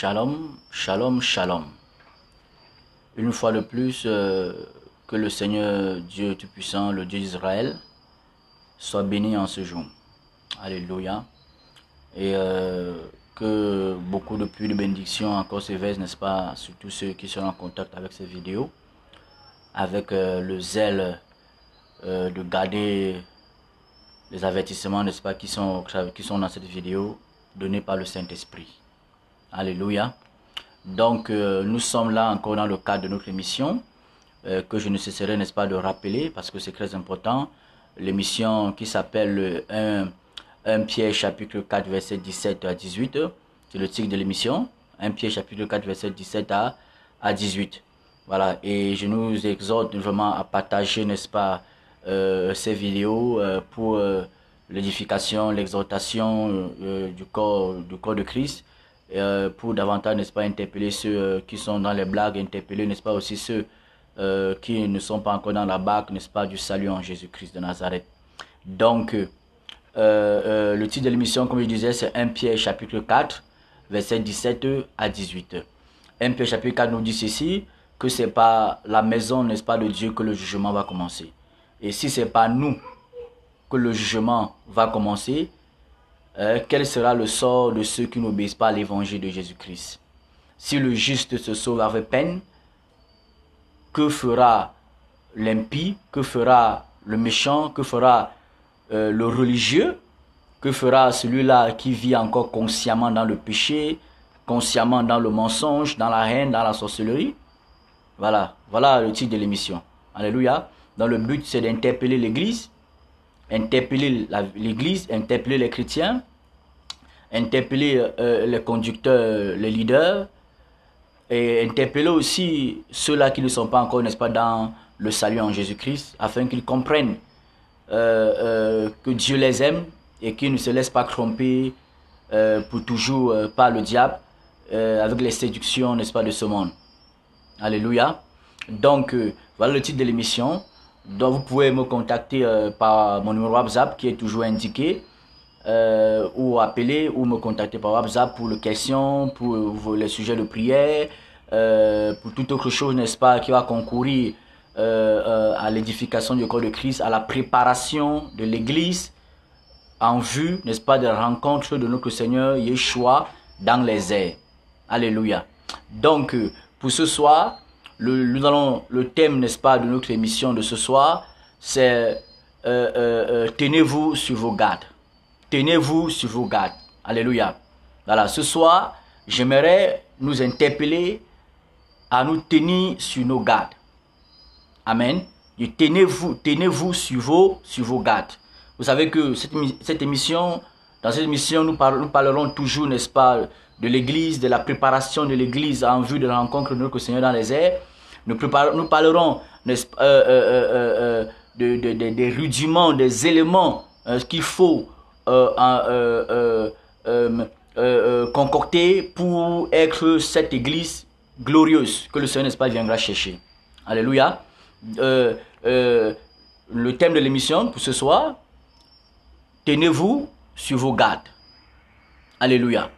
Shalom, shalom, shalom. Une fois de plus, que le Seigneur Dieu Tout-Puissant, le Dieu d'Israël, soit béni en ce jour. Alléluia. Et que beaucoup de pluie de bénédictions encore s'éveillent, n'est-ce pas, sur tous ceux qui sont en contact avec ces vidéos, avec le zèle de garder les avertissements, n'est-ce pas, qui sont dans cette vidéo, donnés par le Saint-Esprit. Alléluia. Donc, nous sommes là encore dans le cadre de notre émission, que je ne cesserai, n'est-ce pas, de rappeler, parce que c'est très important. L'émission qui s'appelle 1 Pierre chapitre 4, verset 17 à 18. C'est le titre de l'émission. 1 Pierre chapitre 4, verset 17 à 18. Voilà. Et je nous exhorte vraiment à partager, n'est-ce pas, ces vidéos pour l'édification, l'exhortation du corps de Christ. Pour davantage, n'est-ce pas, interpeller ceux qui sont dans les blagues, interpeller, n'est-ce pas, aussi ceux qui ne sont pas encore dans la barque, n'est-ce pas, du salut en Jésus-Christ de Nazareth. Donc, le titre de l'émission, comme je disais, c'est 1 Pierre chapitre 4, verset 17 à 18. 1 Pierre chapitre 4 nous dit ceci, que c'est pas la maison, n'est-ce pas, de Dieu que le jugement va commencer. Et si c'est pas nous que le jugement va commencer, quel sera le sort de ceux qui n'obéissent pas à l'évangile de Jésus-Christ? Si le juste se sauve avec peine, que fera l'impie? Que fera le méchant? Que fera le religieux? Que fera celui-là qui vit encore consciemment dans le péché, consciemment dans le mensonge, dans la haine, dans la sorcellerie? Voilà le titre de l'émission. Alléluia. Dans le but, c'est d'interpeller l'Église, interpeller l'Église, interpeller les chrétiens, interpeller les conducteurs, les leaders, et interpeller aussi ceux-là qui ne sont pas encore, n'est-ce pas, dans le salut en Jésus-Christ, afin qu'ils comprennent que Dieu les aime et qu'ils ne se laissent pas tromper pour toujours par le diable avec les séductions, n'est-ce pas, de ce monde. Alléluia. Donc, voilà le titre de l'émission. Donc, vous pouvez me contacter par mon numéro WhatsApp qui est toujours indiqué, ou appeler ou me contacter par WhatsApp pour les questions, pour les sujets de prière, pour toute autre chose, n'est-ce pas, qui va concourir à l'édification du corps de Christ, à la préparation de l'Église en vue, n'est-ce pas, de la rencontre de notre Seigneur Yeshua dans les airs. Alléluia. Donc, pour ce soir, le thème, n'est-ce pas, de notre émission de ce soir, c'est tenez-vous sur vos gardes. Tenez-vous sur vos gardes. Alléluia. Voilà, ce soir, j'aimerais nous interpeller à nous tenir sur nos gardes. Amen. Tenez-vous sur vos gardes. Vous savez que cette émission, dans cette émission, nous parlerons toujours, n'est-ce pas, de l'Église, de la préparation de l'Église en vue de la rencontre de notre Seigneur dans les airs. Nous parlerons, n'est-ce pas, des rudiments, des éléments qu'il faut concocter pour être cette Église glorieuse que le Seigneur, n'est-ce pas, viendra chercher. Alléluia. Le thème de l'émission pour ce soir, tenez-vous sur vos gardes. Alléluia.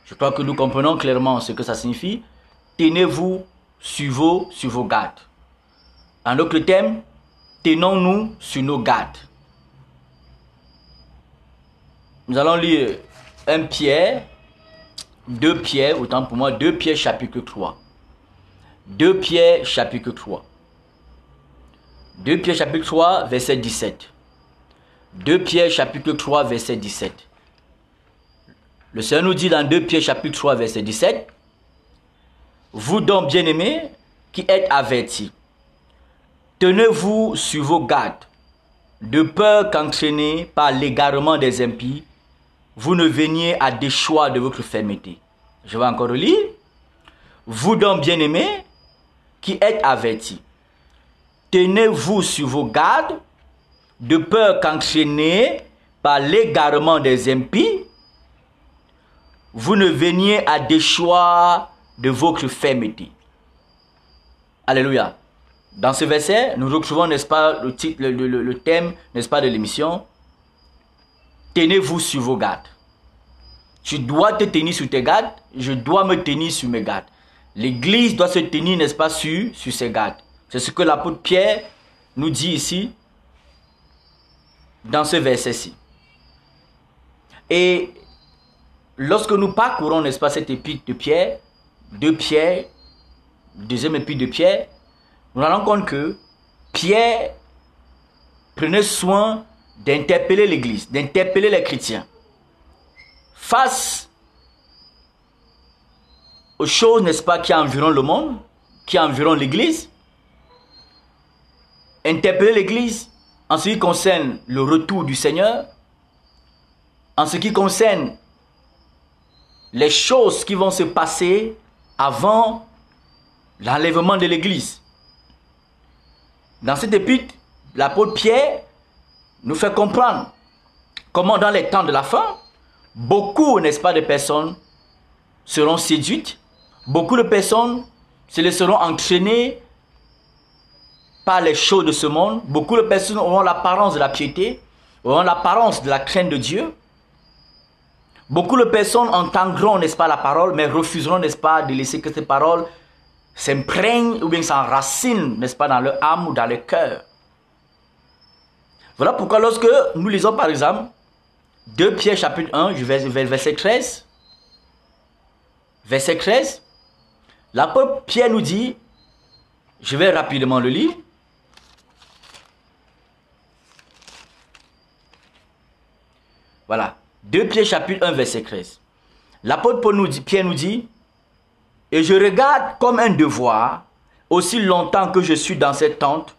Je crois que nous comprenons clairement ce que ça signifie. Tenez-vous sur vos gardes. En d'autres termes, tenons-nous sur nos gardes. Nous allons lire 1 Pierre, 2 Pierre, autant pour moi, 2 Pierre chapitre 3. 2 Pierre chapitre 3. 2 Pierre chapitre 3, verset 17. 2 Pierre chapitre 3, verset 17. Le Seigneur nous dit dans 2 Pierre chapitre 3, verset 17. Vous donc, bien-aimés, qui êtes avertis, tenez-vous sur vos gardes, de peur qu'entraînés par l'égarement des impies, vous ne veniez à déchoir de votre fermeté. Je vais encore lire. Vous donc, bien-aimés, qui êtes avertis, tenez-vous sur vos gardes, de peur qu'entraînés par l'égarement des impies, vous ne veniez à déchoir de votre fermeté. Alléluia. Dans ce verset, nous retrouvons, n'est-ce pas, le thème, n'est-ce pas, de l'émission. Tenez-vous sur vos gardes. Tu dois te tenir sur tes gardes, je dois me tenir sur mes gardes. L'église doit se tenir, n'est-ce pas, sur ses gardes. C'est ce que l'apôtre Pierre nous dit ici, dans ce verset-ci. Et lorsque nous parcourons, n'est-ce pas, cette épître de Pierre, deuxième épître de Pierre, nous nous rendons compte que Pierre prenait soin d'interpeller l'église, d'interpeller les chrétiens. Face aux choses, n'est-ce pas, qui environnent le monde, qui environnent l'église, interpeller l'église en ce qui concerne le retour du Seigneur, en ce qui concerne les choses qui vont se passer avant l'enlèvement de l'église. Dans cette épître, l'apôtre Pierre nous fait comprendre comment dans les temps de la fin, beaucoup, n'est-ce pas, de personnes seront séduites, beaucoup de personnes se laisseront entraîner par les choses de ce monde, beaucoup de personnes auront l'apparence de la piété, auront l'apparence de la crainte de Dieu. Beaucoup de personnes entendront, n'est-ce pas, la parole, mais refuseront, n'est-ce pas, de laisser que ces paroles s'imprègnent ou bien s'enracinent, n'est-ce pas, dans leur âme ou dans leur cœur. Voilà pourquoi lorsque nous lisons par exemple 2 Pierre chapitre 1, verset 13, l'apôtre Pierre nous dit, je vais rapidement le lire. Voilà, 2 Pierre chapitre 1, verset 13. L'apôtre Pierre nous dit, et je regarde comme un devoir, aussi longtemps que je suis dans cette tente,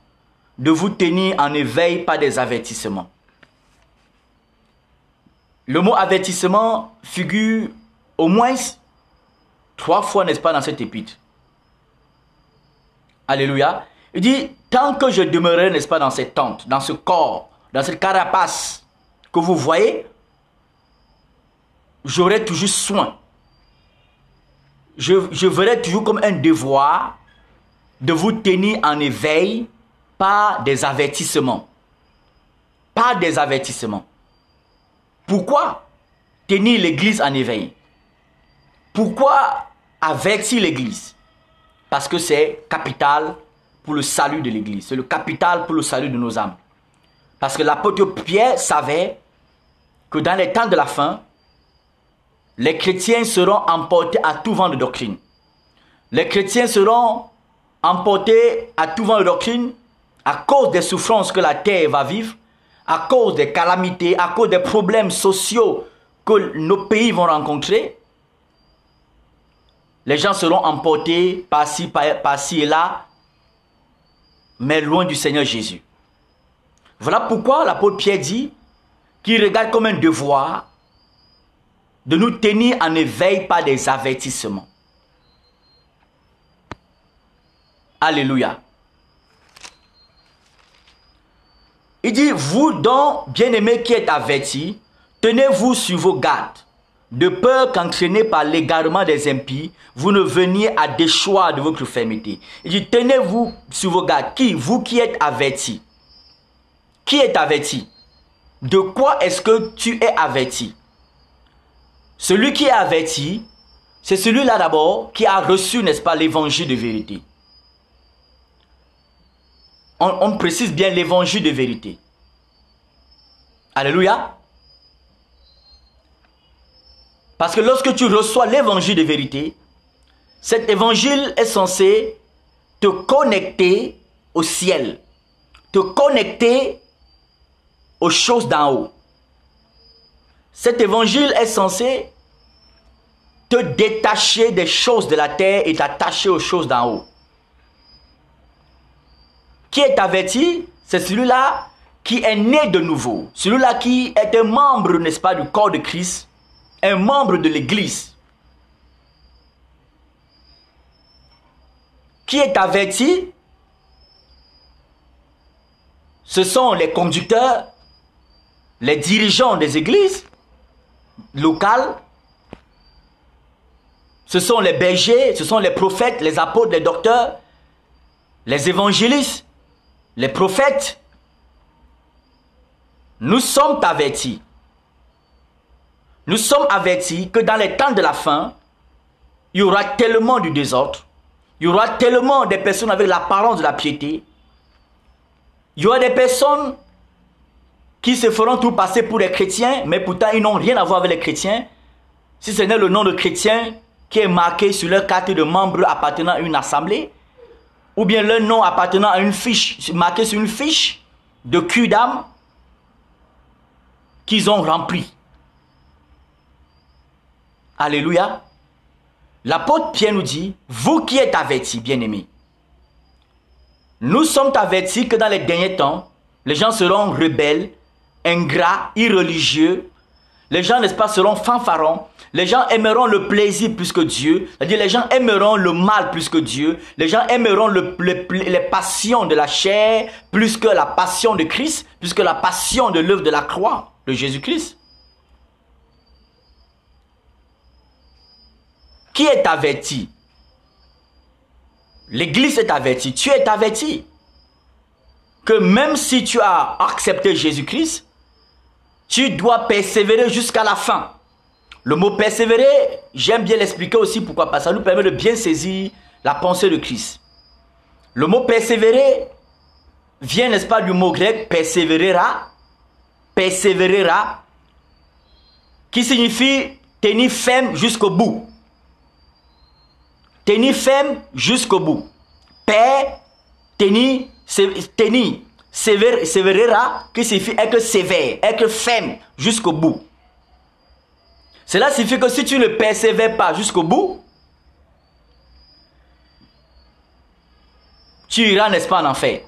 de vous tenir en éveil par des avertissements. Le mot avertissement figure au moins 3 fois, n'est-ce pas, dans cette épître. Alléluia. Il dit, tant que je demeurerai, n'est-ce pas, dans cette tente, dans ce corps, dans cette carapace que vous voyez, j'aurai toujours soin. Je verrai toujours comme un devoir de vous tenir en éveil par des avertissements. Par des avertissements. Pourquoi tenir l'église en éveil? Pourquoi avertir l'église? Parce que c'est capital pour le salut de l'église. C'est le capital pour le salut de nos âmes. Parce que l'apôtre Pierre savait que dans les temps de la fin, les chrétiens seront emportés à tout vent de doctrine. Les chrétiens seront emportés à tout vent de doctrine à cause des souffrances que la terre va vivre, à cause des calamités, à cause des problèmes sociaux que nos pays vont rencontrer. Les gens seront emportés par-ci et là, mais loin du Seigneur Jésus. Voilà pourquoi l'apôtre Pierre dit qu'il regarde comme un devoir de nous tenir en éveil par des avertissements. Alléluia. Il dit, vous donc, bien-aimés qui êtes avertis, tenez-vous sur vos gardes, de peur qu'entraînés par l'égarement des impies, vous ne veniez à déchoir de votre fermeté. Il dit, tenez-vous sur vos gardes. Qui? Vous qui êtes avertis. Qui est averti? De quoi est-ce que tu es averti? Celui qui est averti, c'est celui-là d'abord qui a reçu, n'est-ce pas, l'évangile de vérité. On précise bien l'évangile de vérité. Alléluia. Parce que lorsque tu reçois l'évangile de vérité, cet évangile est censé te connecter au ciel, te connecter aux choses d'en haut. Cet évangile est censé te détacher des choses de la terre et t'attacher aux choses d'en haut. Qui est averti? C'est celui-là qui est né de nouveau. Celui-là qui est un membre, n'est-ce pas, du corps de Christ, un membre de l'église. Qui est averti? Ce sont les conducteurs, les dirigeants des églises locales. Ce sont les bergers, ce sont les prophètes, les apôtres, les docteurs, les évangélistes, les prophètes. Nous sommes avertis. Nous sommes avertis que dans les temps de la fin, il y aura tellement du désordre, il y aura tellement de personnes avec l'apparence de la piété, il y aura des personnes qui se feront tout passer pour des chrétiens, mais pourtant ils n'ont rien à voir avec les chrétiens, si ce n'est le nom de chrétien qui est marqué sur leur carte de membre appartenant à une assemblée, ou bien leur nom appartenant à une fiche, marqué sur une fiche de cul d'âme qu'ils ont rempli. Alléluia. L'apôtre Pierre nous dit, vous qui êtes avertis, bien-aimés, nous sommes avertis que dans les derniers temps, les gens seront rebelles, ingrats, irreligieux. Les gens, n'est-ce pas, seront fanfarons. Les gens aimeront le plaisir plus que Dieu. C'est-à-dire, les gens aimeront le mal plus que Dieu. Les gens aimeront les passions de la chair plus que la passion de Christ, plus que la passion de l'œuvre de la croix de Jésus-Christ. Qui est averti? L'Église est avertie. Tu es averti que même si tu as accepté Jésus-Christ, tu dois persévérer jusqu'à la fin. Le mot persévérer, j'aime bien l'expliquer aussi pourquoi, parce que ça nous permet de bien saisir la pensée de Christ. Le mot persévérer vient, n'est-ce pas, du mot grec persévérera, qui signifie tenir ferme jusqu'au bout. Tenir ferme jusqu'au bout. Tenir, sévérera, qui signifie être sévère, être ferme jusqu'au bout. Cela signifie que si tu ne persévères pas jusqu'au bout, tu iras, n'est-ce pas, en enfer.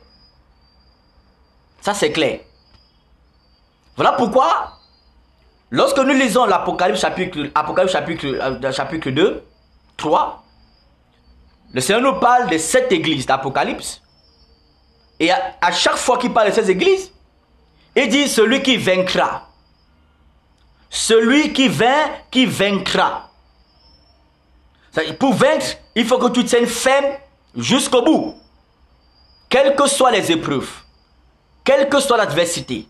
Ça, c'est clair. Voilà pourquoi, lorsque nous lisons l'Apocalypse chapitre 2, 3, le Seigneur nous parle de 7 églises d'Apocalypse. Et à chaque fois qu'il parle de ces églises, il dit celui qui vaincra. Celui qui vaincra. Pour vaincre, il faut que tu tiennes ferme jusqu'au bout. Quelles que soient les épreuves, quelle que soit l'adversité,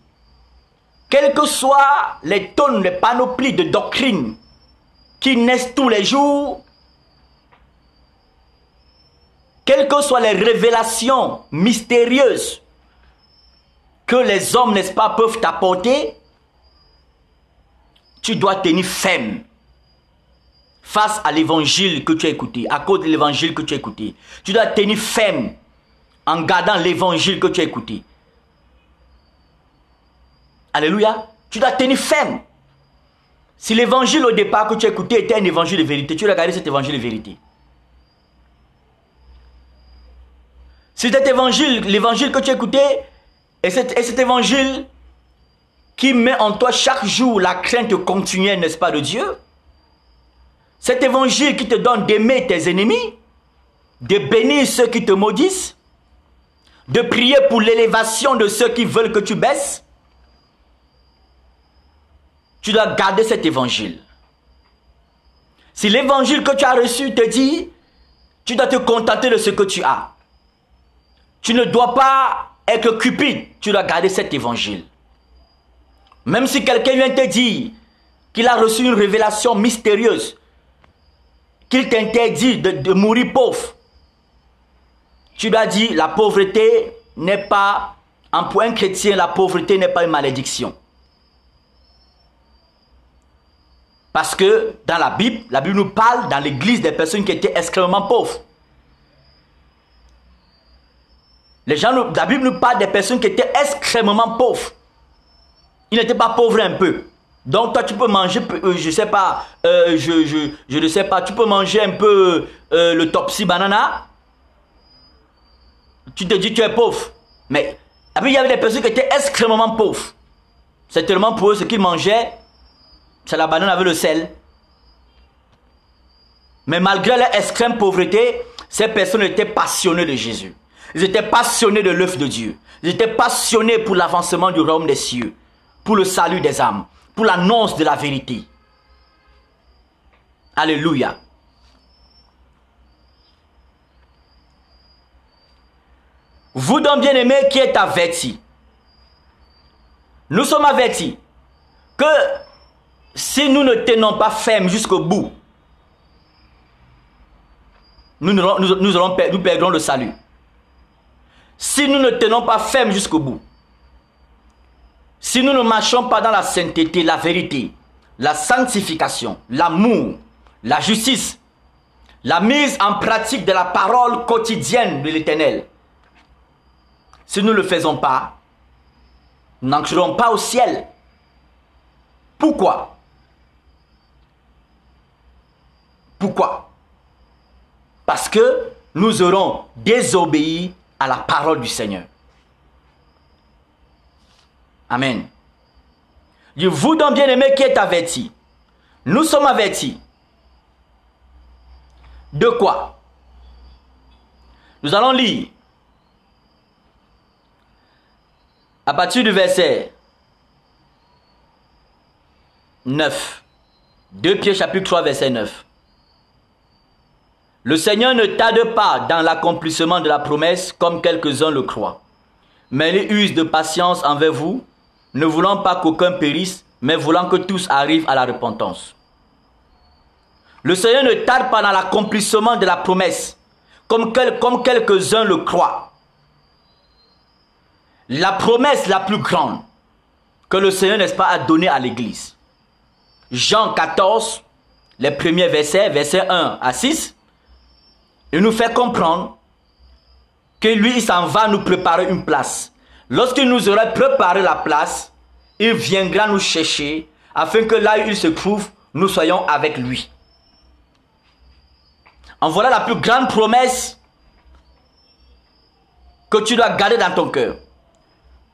quelles que soient les tonnes, les panoplies de doctrines qui naissent tous les jours, quelles que soient les révélations mystérieuses que les hommes, n'est-ce pas, peuvent t'apporter, tu dois tenir ferme face à l'évangile que tu as écouté, à cause de l'évangile que tu as écouté. Tu dois tenir ferme en gardant l'évangile que tu as écouté. Alléluia. Tu dois tenir ferme. Si l'évangile au départ que tu as écouté était un évangile de vérité, tu dois garder cet évangile de vérité. Si cet évangile, l'évangile que tu as écouté, et cet évangile qui met en toi chaque jour la crainte continuelle, n'est-ce pas, de Dieu, cet évangile qui te donne d'aimer tes ennemis, de bénir ceux qui te maudissent, de prier pour l'élévation de ceux qui veulent que tu baisses, tu dois garder cet évangile. Si l'évangile que tu as reçu te dit, tu dois te contenter de ce que tu as. Tu ne dois pas être cupide, tu dois garder cet évangile. Même si quelqu'un vient te dire qu'il a reçu une révélation mystérieuse, qu'il t'interdit de mourir pauvre, tu dois dire la pauvreté n'est pas, pour un chrétien, la pauvreté n'est pas une malédiction. Parce que dans la Bible nous parle dans l'église des personnes qui étaient extrêmement pauvres. La Bible nous parle des personnes qui étaient extrêmement pauvres. Ils n'étaient pas pauvres un peu. Donc toi tu peux manger, je sais pas, je ne sais pas, tu peux manger un peu le Topsy banana. Tu te dis tu es pauvre. Mais il y avait des personnes qui étaient extrêmement pauvres. C'est tellement pour eux ce qu'ils mangeaient, c'est la banane avec le sel. Mais malgré leur extrême pauvreté, ces personnes étaient passionnées de Jésus. Ils étaient passionnés de l'œuvre de Dieu. Ils étaient passionnés pour l'avancement du royaume des cieux, pour le salut des âmes, pour l'annonce de la vérité. Alléluia. Vous donc bien-aimés qui êtes avertis, nous sommes avertis que si nous ne tenons pas ferme jusqu'au bout, nous perdrons le salut. Si nous ne tenons pas ferme jusqu'au bout, si nous ne marchons pas dans la sainteté, la vérité, la sanctification, l'amour, la justice, la mise en pratique de la parole quotidienne de l'Éternel, si nous ne le faisons pas, nous n'entrerons pas au ciel. Pourquoi? Pourquoi? Parce que nous aurons désobéi à la parole du Seigneur. Amen. Vous donc bien-aimés qui êtes avertis, nous sommes avertis. De quoi? Nous allons lire à partir du verset 9. 2 Pierre chapitre 3 verset 9. Le Seigneur ne tarde pas dans l'accomplissement de la promesse comme quelques-uns le croient, mais il use de patience envers vous, ne voulant pas qu'aucun périsse, mais voulant que tous arrivent à la repentance. Le Seigneur ne tarde pas dans l'accomplissement de la promesse comme quelques-uns le croient. La promesse la plus grande que le Seigneur, n'est-ce pas, a donnée à l'Église. Jean 14, les premiers versets, versets 1 à 6, il nous fait comprendre que lui, il s'en va nous préparer une place. Lorsqu'il nous aura préparé la place, il viendra nous chercher afin que là où il se trouve, nous soyons avec lui. En voilà la plus grande promesse que tu dois garder dans ton cœur.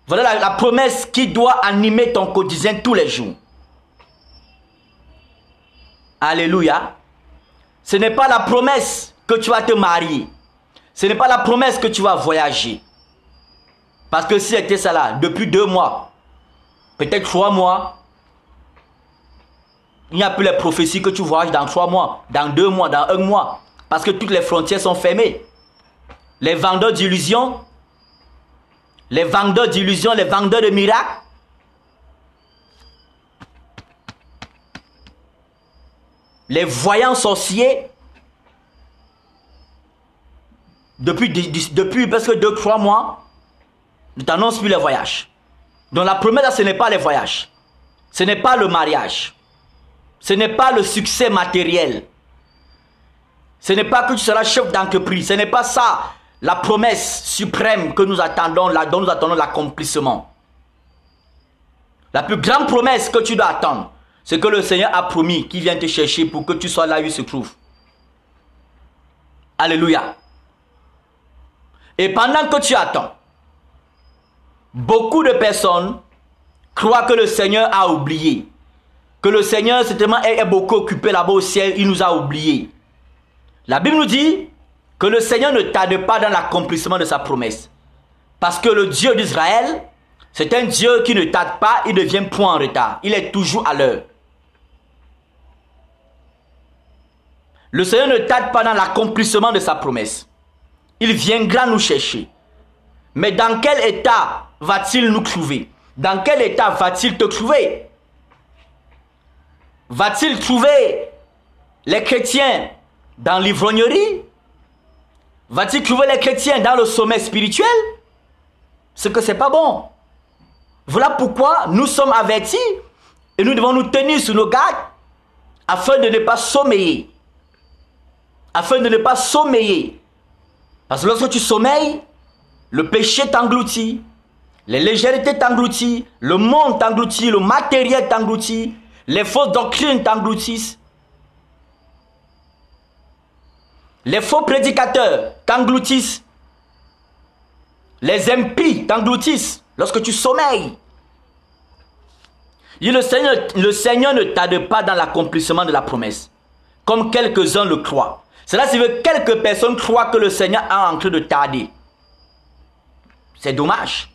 Voilà la promesse qui doit animer ton quotidien tous les jours. Alléluia. Ce n'est pas la promesse que tu vas te marier. Ce n'est pas la promesse que tu vas voyager. Parce que si c'était ça là, depuis 2 mois, peut-être 3 mois, il n'y a plus les prophéties que tu voyages dans 3 mois, dans 2 mois, dans 1 mois. Parce que toutes les frontières sont fermées. Les vendeurs d'illusions, les vendeurs de miracles, les voyants sorciers, depuis presque 2-3 mois, ne t'annoncent plus les voyages. Donc la promesse, ce n'est pas les voyages. Ce n'est pas le mariage. Ce n'est pas le succès matériel. Ce n'est pas que tu seras chef d'entreprise. Ce n'est pas ça la promesse suprême que nous attendons, dont nous attendons l'accomplissement. La plus grande promesse que tu dois attendre, c'est que le Seigneur a promis qu'il vient te chercher pour que tu sois là où il se trouve. Alléluia. Et pendant que tu attends, beaucoup de personnes croient que le Seigneur a oublié. Que le Seigneur certainement est beaucoup occupé là-bas au ciel, il nous a oubliés. La Bible nous dit que le Seigneur ne tarde pas dans l'accomplissement de sa promesse. Parce que le Dieu d'Israël, c'est un Dieu qui ne tarde pas, il ne vient point en retard. Il est toujours à l'heure. Le Seigneur ne tarde pas dans l'accomplissement de sa promesse. Il viendra nous chercher. Mais dans quel état va-t-il nous trouver? Dans quel état va-t-il te trouver? Va-t-il trouver les chrétiens dans l'ivrognerie? Va-t-il trouver les chrétiens dans le sommeil spirituel? Ce que c'est pas bon. Voilà pourquoi nous sommes avertis et nous devons nous tenir sur nos gardes afin de ne pas sommeiller. Afin de ne pas sommeiller. Parce que lorsque tu sommeilles, le péché t'engloutit, les légèretés t'engloutissent, le monde t'engloutit, le matériel t'engloutit, les fausses doctrines t'engloutissent. Les faux prédicateurs t'engloutissent. Les impies t'engloutissent lorsque tu sommeilles. Et le Seigneur ne tarde pas dans l'accomplissement de la promesse, comme quelques-uns le croient. Cela signifie que quelques personnes croient que le Seigneur est en train de tarder. C'est dommage.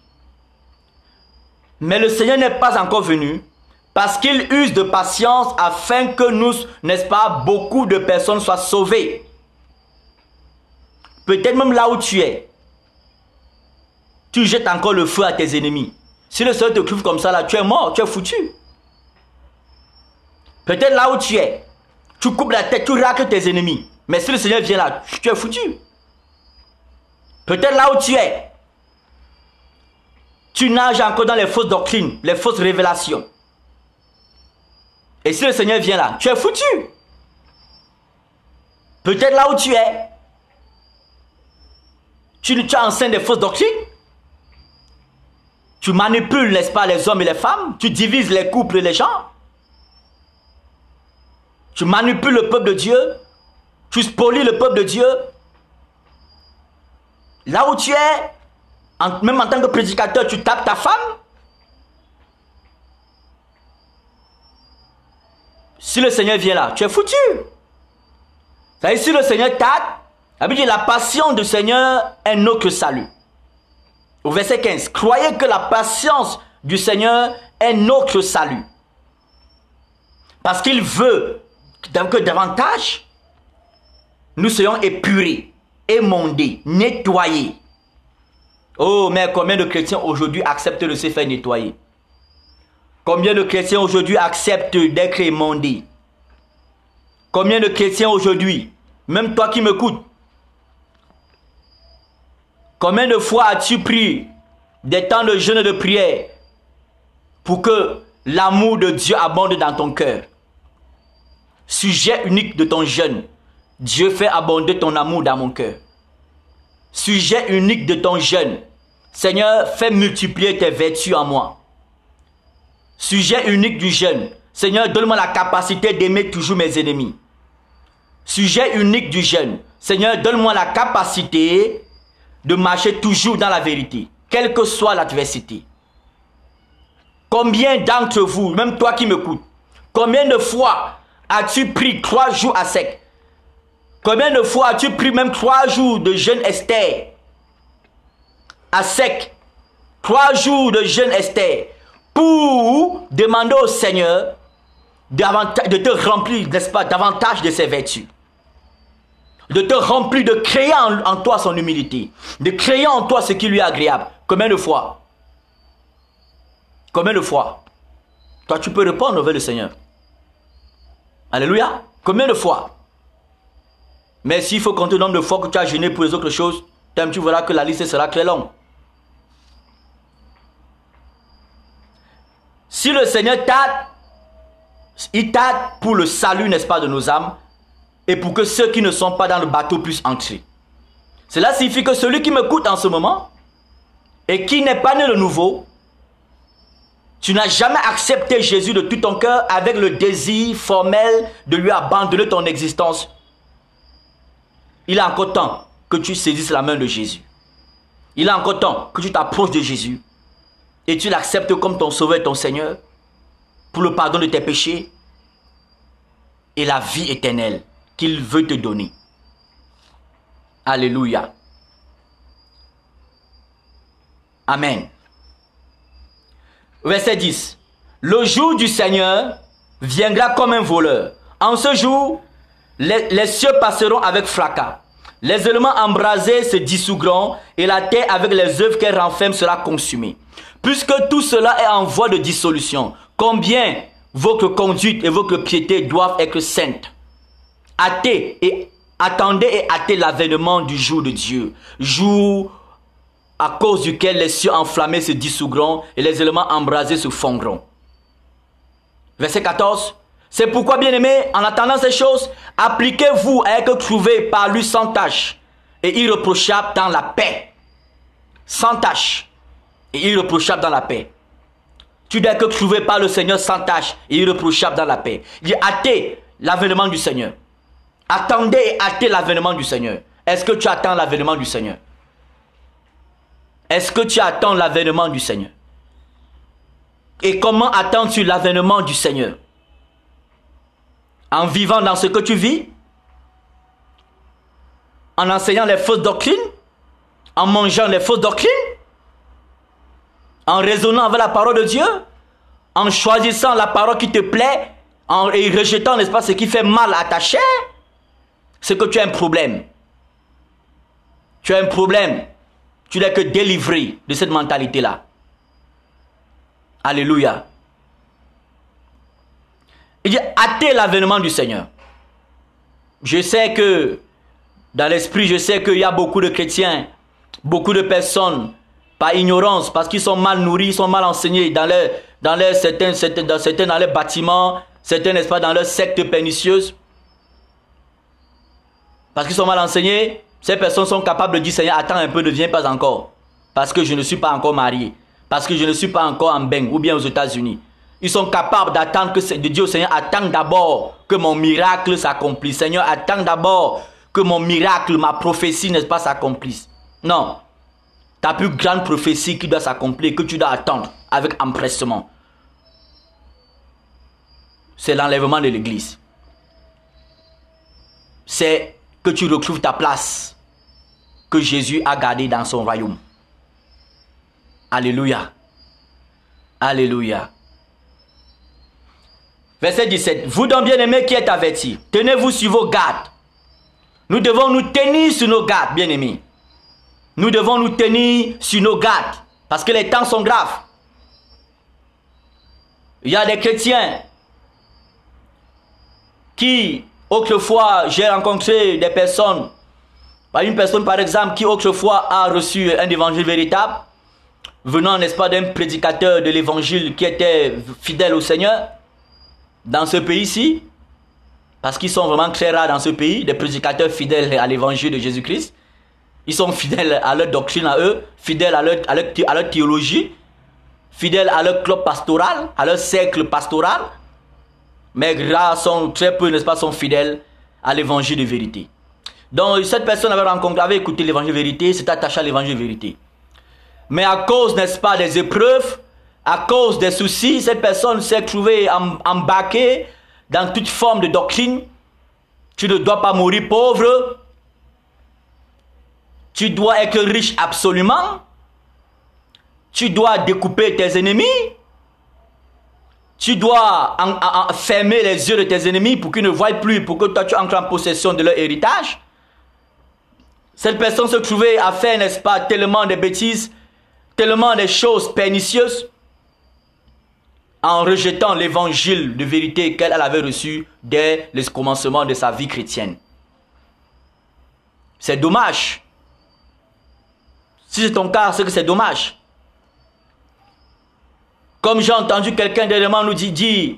Mais le Seigneur n'est pas encore venu parce qu'il use de patience afin que nous, n'est-ce pas, beaucoup de personnes soient sauvées. Peut-être même là où tu es, tu jettes encore le feu à tes ennemis. Si le Seigneur te trouve comme ça, là, tu es mort, tu es foutu. Peut-être là où tu es, tu coupes la tête, tu racles tes ennemis. Mais si le Seigneur vient là, tu es foutu. Peut-être là où tu es, tu nages encore dans les fausses doctrines, les fausses révélations. Et si le Seigneur vient là, tu es foutu. Peut-être là où tu es, tu enseignes des fausses doctrines. Tu manipules, n'est-ce pas, les hommes et les femmes. Tu divises les couples et les gens. Tu manipules le peuple de Dieu. Tu spolies le peuple de Dieu. Là où tu es, même en tant que prédicateur, tu tapes ta femme. Si le Seigneur vient là, tu es foutu. Ça veut dire, si le Seigneur tape, la passion du Seigneur est notre salut. Au verset 15, croyez que la patience du Seigneur est notre salut. Parce qu'il veut que davantage nous soyons épurés, émondés, nettoyés. Oh, mais combien de chrétiens aujourd'hui acceptent de se faire nettoyer? Combien de chrétiens aujourd'hui acceptent d'être émondés? Combien de chrétiens aujourd'hui, même toi qui m'écoutes, combien de fois as-tu pris des temps de jeûne et de prière pour que l'amour de Dieu abonde dans ton cœur? Sujet unique de ton jeûne, Dieu fait abonder ton amour dans mon cœur. Sujet unique de ton jeûne, Seigneur, fais multiplier tes vertus en moi. Sujet unique du jeûne, Seigneur, donne-moi la capacité d'aimer toujours mes ennemis. Sujet unique du jeûne, Seigneur, donne-moi la capacité de marcher toujours dans la vérité, quelle que soit l'adversité. Combien d'entre vous, même toi qui m'écoutes, combien de fois as-tu pris 3 jours à sec? Combien de fois as-tu pris même 3 jours de jeûne Esther à sec? 3 jours de jeûne Esther pour demander au Seigneur de te remplir, n'est-ce pas, davantage de ses vertus. De te remplir, de créer en toi son humilité. De créer en toi ce qui lui est agréable. Combien de fois? Combien de fois? Toi, tu peux répondre vers le Seigneur. Alléluia. Combien de fois? Mais s'il faut compter le nombre de fois que tu as jeûné pour les autres choses, tu verras que la liste sera très longue. Si le Seigneur t'aide, il t'aide pour le salut, n'est-ce pas, de nos âmes, et pour que ceux qui ne sont pas dans le bateau puissent entrer. Cela signifie que celui qui m'écoute en ce moment, et qui n'est pas né de nouveau, tu n'as jamais accepté Jésus de tout ton cœur avec le désir formel de lui abandonner ton existence. Il est encore temps que tu saisisses la main de Jésus. Il est encore temps que tu t'approches de Jésus et tu l'acceptes comme ton sauveur et ton Seigneur pour le pardon de tes péchés et la vie éternelle qu'il veut te donner. Alléluia. Amen. Verset 10. Le jour du Seigneur viendra comme un voleur. En ce jour, les cieux passeront avec fracas. Les éléments embrasés se dissoudront et la terre avec les œuvres qu'elle renferme sera consumée. Puisque tout cela est en voie de dissolution, combien votre conduite et votre piété doivent être saintes. Attendez et hâtez l'avènement du jour de Dieu. Jour à cause duquel les cieux enflammés se dissoudront et les éléments embrasés se fondront. Verset 14. C'est pourquoi, bien-aimés, en attendant ces choses, appliquez-vous à être trouvés par lui sans tache et irréprochable dans la paix. Sans tache et irréprochable dans la paix. Tu dois être trouvé par le Seigneur sans tache et irréprochable dans la paix. Il dit, hâtez l'avènement du Seigneur. Attendez et hâtez l'avènement du Seigneur. Est-ce que tu attends l'avènement du Seigneur? Est-ce que tu attends l'avènement du Seigneur? Et comment attends-tu l'avènement du Seigneur? En vivant dans ce que tu vis? En enseignant les fausses doctrines? En mangeant les fausses doctrines? En raisonnant avec la parole de Dieu? En choisissant la parole qui te plaît? Et rejetant, n'est-ce pas, ce qui fait mal à ta chair? C'est que tu as un problème. Tu as un problème. Tu n'es que délivré de cette mentalité-là. Alléluia. Il dit hâtez l'avènement du Seigneur. Je sais que dans l'esprit, je sais qu'il y a beaucoup de chrétiens, beaucoup de personnes, par ignorance, parce qu'ils sont mal nourris, ils sont mal enseignés dans les bâtiments, certains, n'est-ce pas, dans leurs sectes pernicieuses. Parce qu'ils sont mal enseignés, ces personnes sont capables de dire Seigneur, attends un peu, ne viens pas encore. Parce que je ne suis pas encore marié. Parce que je ne suis pas encore en Beng ou bien aux États-Unis. Ils sont capables d'attendre de dire au Seigneur, attends d'abord que mon miracle s'accomplisse. Seigneur, attends d'abord que mon miracle, ma prophétie, n'est-ce pas, s'accomplisse. Non. Ta plus grande prophétie qui doit s'accomplir, que tu dois attendre avec empressement, c'est l'enlèvement de l'église. C'est que tu retrouves ta place que Jésus a gardée dans son royaume. Alléluia. Alléluia. Verset 17. Vous donc bien-aimés qui êtes avertis, tenez-vous sur vos gardes. Nous devons nous tenir sur nos gardes, bien-aimés. Nous devons nous tenir sur nos gardes. Parce que les temps sont graves. Il y a des chrétiens qui, autrefois, j'ai rencontré des personnes. Une personne, par exemple, qui autrefois a reçu un évangile véritable, venant, n'est-ce pas, d'un prédicateur de l'évangile qui était fidèle au Seigneur, dans ce pays-ci, parce qu'ils sont vraiment très rares dans ce pays, des prédicateurs fidèles à l'évangile de Jésus-Christ. Ils sont fidèles à leur doctrine à eux, fidèles à leur théologie, fidèles à leur club pastoral, à leur cercle pastoral. Mais rares sont, très peu, n'est-ce pas, sont fidèles à l'évangile de vérité. Donc cette personne avait écouté l'évangile de vérité, s'est attachée à l'évangile de vérité. Mais à cause, n'est-ce pas, des épreuves, à cause des soucis, cette personne s'est trouvée embarquée dans toute forme de doctrine. Tu ne dois pas mourir pauvre. Tu dois être riche absolument. Tu dois découper tes ennemis. Tu dois fermer les yeux de tes ennemis pour qu'ils ne voient plus, pour que toi tu entres en possession de leur héritage. Cette personne se trouvait à faire, n'est-ce pas, tellement de bêtises, tellement de choses pernicieuses, en rejetant l'évangile de vérité qu'elle avait reçu dès le commencement de sa vie chrétienne. C'est dommage. Si c'est ton cas, c'est que c'est dommage. Comme j'ai entendu quelqu'un dernièrement nous dire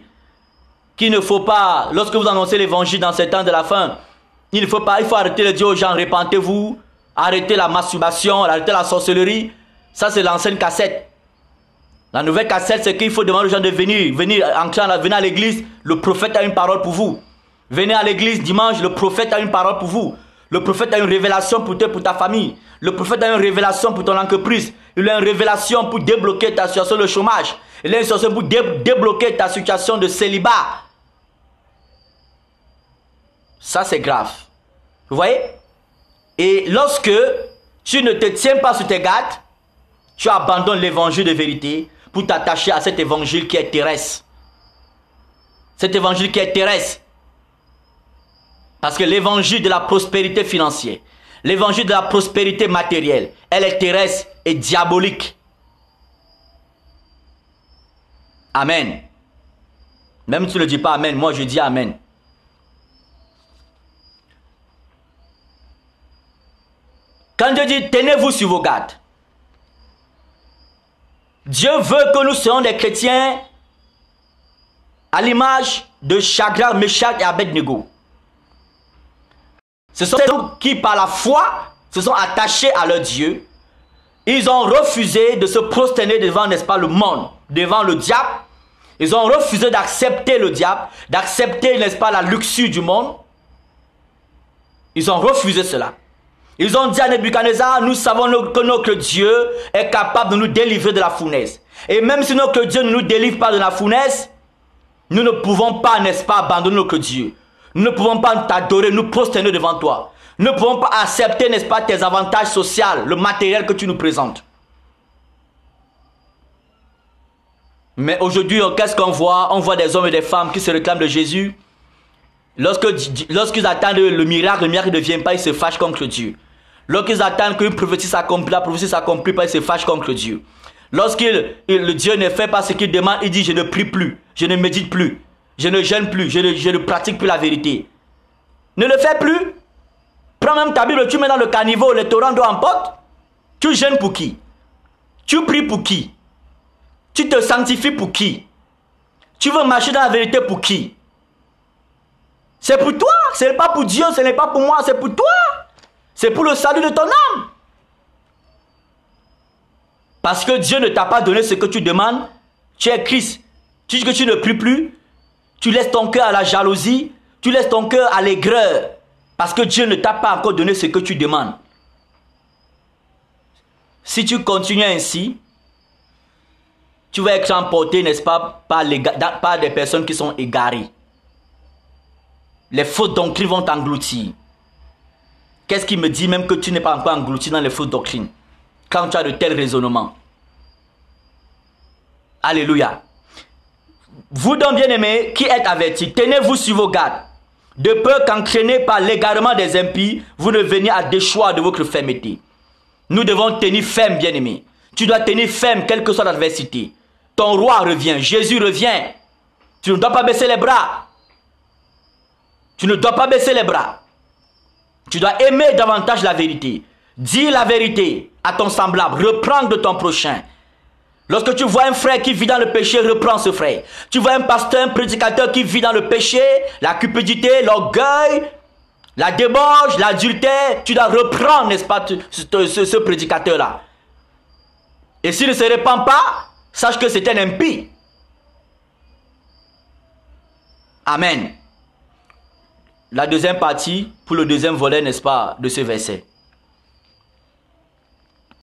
qu'il ne faut pas, lorsque vous annoncez l'évangile dans ces temps de la fin, il faut arrêter de dire aux gens, repentez-vous, arrêtez la masturbation, arrêtez la sorcellerie. Ça, c'est l'ancienne cassette. La nouvelle cassette, c'est qu'il faut demander aux gens de venir à l'église, le prophète a une parole pour vous. Venez à l'église dimanche, le prophète a une parole pour vous. Le prophète a une révélation pour toi, pour ta famille. Le prophète a une révélation pour ton entreprise. Il a une révélation pour débloquer ta situation de chômage. Il a une situation pour débloquer ta situation de célibat. Ça, c'est grave. Vous voyez? Et lorsque tu ne te tiens pas sur tes gardes, tu abandonnes l'évangile de vérité pour t'attacher à cet évangile qui est terrestre. Cet évangile qui est terrestre. Parce que l'évangile de la prospérité financière, l'évangile de la prospérité matérielle, elle est terrestre et diabolique. Amen. Même si tu ne dis pas amen, moi je dis amen. Quand Dieu dit tenez-vous sur vos gardes, Dieu veut que nous soyons des chrétiens à l'image de Shadrach, Meshach et Abednego. Ce sont ceux qui par la foi se sont attachés à leur Dieu. Ils ont refusé de se prosterner devant, n'est-ce pas, le monde, devant le diable. Ils ont refusé d'accepter le diable, d'accepter, n'est-ce pas, la luxure du monde. Ils ont refusé cela. Ils ont dit à Nebuchadnezzar, nous savons que notre Dieu est capable de nous délivrer de la fournaise. Et même si notre Dieu ne nous délivre pas de la fournaise, nous ne pouvons pas, n'est-ce pas, abandonner notre Dieu. Nous ne pouvons pas t'adorer, nous prosterner devant toi. Nous ne pouvons pas accepter, n'est-ce pas, tes avantages sociaux, le matériel que tu nous présentes. Mais aujourd'hui, qu'est-ce qu'on voit? On voit des hommes et des femmes qui se réclament de Jésus. Lorsqu'ils attendent le miracle ne vient pas, ils se fâchent contre Dieu. Lorsqu'ils attendent qu'une prophétie s'accomplisse, la prophétie ne s'accomplit pas, ils se fâchent contre Dieu. Lorsque le Dieu ne fait pas ce qu'il demande, il dit je ne prie plus, je ne médite plus. je ne gêne plus, je ne pratique plus la vérité. Ne le fais plus. Prends même ta Bible, tu mets dans le caniveau, les torrents d'eau emportent. Tu gênes pour qui? Tu pries pour qui? Tu te sanctifies pour qui? Tu veux marcher dans la vérité pour qui? C'est pour toi, ce n'est pas pour Dieu, ce n'est pas pour moi, c'est pour toi. C'est pour le salut de ton âme. Parce que Dieu ne t'a pas donné ce que tu demandes. Tu es Christ. Tu dis que tu ne pries plus. Tu laisses ton cœur à la jalousie. Tu laisses ton cœur à l'aigreur. Parce que Dieu ne t'a pas encore donné ce que tu demandes. Si tu continues ainsi, tu vas être emporté, n'est-ce pas, par des personnes qui sont égarées. Les fausses doctrines vont t'engloutir. Qu'est-ce qui me dit même que tu n'es pas encore englouti dans les fausses doctrines quand tu as de tels raisonnements? Alléluia. Vous donc bien-aimés qui êtes avertis, tenez-vous sur vos gardes, de peur qu'entraînés par l'égarement des impies, vous ne veniez à déchoir de votre fermeté. Nous devons tenir ferme, bien-aimés. Tu dois tenir ferme, quelle que soit l'adversité. Ton roi revient, Jésus revient. Tu ne dois pas baisser les bras. Tu ne dois pas baisser les bras. Tu dois aimer davantage la vérité. Dis la vérité à ton semblable. Reprends de ton prochain. Lorsque tu vois un frère qui vit dans le péché, reprends ce frère. Tu vois un pasteur, un prédicateur qui vit dans le péché, la cupidité, l'orgueil, la débauche, l'adultère, tu dois reprendre, n'est-ce pas, ce prédicateur-là. Et s'il ne se répand pas, sache que c'est un impie. Amen. La deuxième partie, pour le deuxième volet, n'est-ce pas, de ce verset.